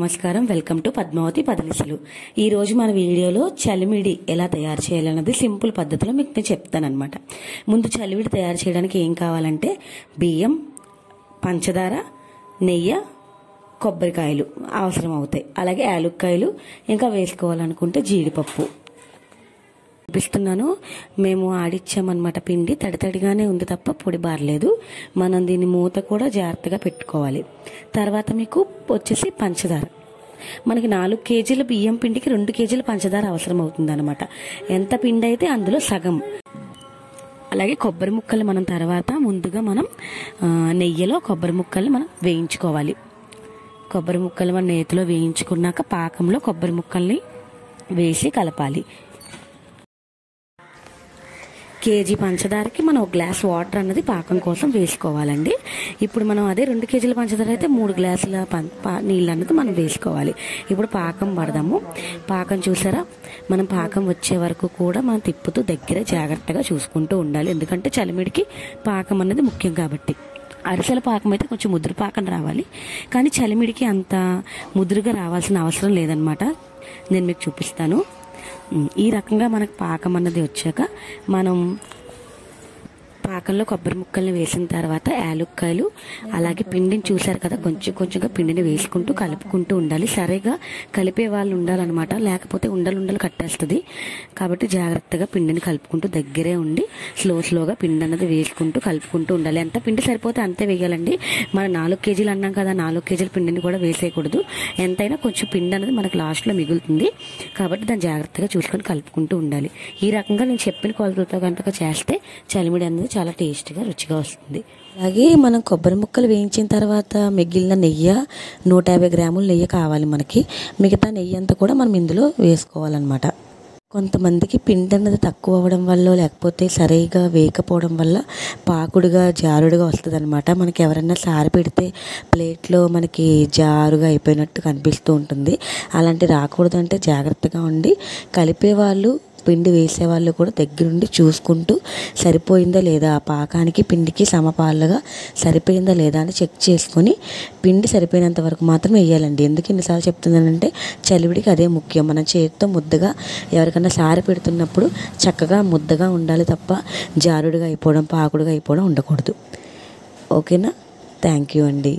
నమస్కారం, welcome to Padmavati పదనిసలు. ఈ రోజు మన వీడియోలో చలిమిడి ఎలా తయారు చేయాలన్నది సింపుల్ పద్ధతిలో మీకు నేను చెప్తానన్నమాట. ముందు చలిమిడి తయారు చేయడానికి ఏం కావాలంటే బియ్యం, పంచదార, నెయ్యి, కొబ్బరికాయలు అవసరం అవుతాయి. అలాగే యాలుక్కాయలు, ఇంకా వేసుకోవాలనుకుంటే జీడిపప్పు. చూపిస్తున్నాను. మేము ఆడిచ్చామన్నమాట. పిండి తడితడిగానే ఉంది తప్ప పొడి బారలేదు. మనం దీని మూత కూడా జాగ్రత్తగా పెట్టుకోవాలి. తర్వాత మీకు వచ్చేసి పంచదార. మనకి 4 కేజీల బియ్యం పిండికి 2 కేజీల పంచదార అవసరం అవుతుంది అనమాట. ఎంత పిండి అయితే అందులో సగం. అలాగే కొబ్బరి ముక్కలు మనం తర్వాత ముందుగా మనం నెయ్యిలో కొబ్బరి ముక్కల్ని మనం వేయించుకోవాలి. కొబ్బరి ముక్కలు మనం నేతిలో వేయించుకున్నాక పాకంలో కొబ్బరి ముక్కల్ని వేసి కలపాలి. కేజీ పంచదారకి మనం 1 గ్లాస్ వాటర్ అన్నది పాకం కోసం వేసుకోవాలండి. ఇప్పుడు మనం అదే 2 కేజీల పంచదార అయితే 3 గ్లాసుల నీళ్ళు అన్నది మనం వేసుకోవాలి. ఇప్పుడు పాకం పడదాము. పాకం చూసారా, మనం పాకం వచ్చే వరకు కూడా మనం తిప్పుతూ దగ్గర జాగ్రత్తగా చూసుకుంటూ ఉండాలి. ఎందుకంటే చలిమిడికి పాకం అన్నది ముఖ్యం కాబట్టి. అరిసెల పాకం అయితే కొంచెం ముదురు పాకం రావాలి, కానీ చలిమిడికి అంత ముదురుగా రావాల్సిన అవసరం లేదనమాట. నేను మీకు చూపిస్తాను. ఈ రకంగా మనకు పాకం అన్నది వచ్చాక మనం పాకంలో కొబ్బరి ముక్కల్ని వేసిన తర్వాత యాలుక్కాయలు, అలాగే పిండిని చూసారు కదా, కొంచెం కొంచెంగా పిండిని వేసుకుంటూ కలుపుకుంటూ ఉండాలి. సరిగా కలిపే వాళ్ళు ఉండాలన్నమాట, లేకపోతే ఉండలు కట్టేస్తుంది. కాబట్టి జాగ్రత్తగా పిండిని కలుపుకుంటూ దగ్గరే ఉండి స్లోగా పిండి అన్నది వేసుకుంటూ కలుపుకుంటూ ఉండాలి. ఎంత పిండి సరిపోతే అంతే వేయాలండి. మనం 4 కేజీలు అన్నాం కదా, 4 కేజీల పిండిని కూడా వేసేయకూడదు. ఎంతైనా కొంచెం పిండి అనేది మనకు లాస్ట్లో మిగులుతుంది. కాబట్టి దాన్ని జాగ్రత్తగా చూసుకొని కలుపుకుంటూ ఉండాలి. ఈ రకంగా నేను చెప్పిన కొలతలతో కనుక చేస్తే చలిమిడి అనేది చాలా టేస్ట్గా రుచిగా వస్తుంది. అలాగే మనం కొబ్బరి ముక్కలు వేయించిన తర్వాత మిగిలిన నెయ్యి 150 గ్రాముల నెయ్యి కావాలి మనకి. మిగతా నెయ్యి అంతా కూడా మనం ఇందులో వేసుకోవాలన్నమాట. కొంతమందికి పిండి అన్నది తక్కువ అవ్వడం వల్ల, లేకపోతే సరిగా వేయకపోవడం వల్ల పాకుడుగా జారుడుగా వస్తుంది అనమాట. మనకి ఎవరైనా సారి పెడితే ప్లేట్లో మనకి జారుగా అయిపోయినట్టు కనిపిస్తూ ఉంటుంది. అలాంటి రాకూడదంటే జాగ్రత్తగా ఉండి కలిపేవాళ్ళు, పిండి వేసేవాళ్ళు కూడా దగ్గరుండి చూసుకుంటూ సరిపోయిందా లేదా, ఆ పాకానికి పిండికి సమపాలుగా సరిపోయిందా లేదా అని చెక్ చేసుకొని పిండి సరిపోయినంత వరకు మాత్రం వేయాలండి. ఎందుకు ఎన్నిసార్లు చెప్తున్నానంటే చలివిడికి అదే ముఖ్యం. మనం చేతితో ముద్దగా ఎవరికైనా సారి పెడుతున్నప్పుడు చక్కగా ముద్దగా ఉండాలి తప్ప జారుడుగా అయిపోవడం, పాకుడుగా అయిపోవడం ఉండకూడదు. ఓకేనా? థ్యాంక్ యూ అండి.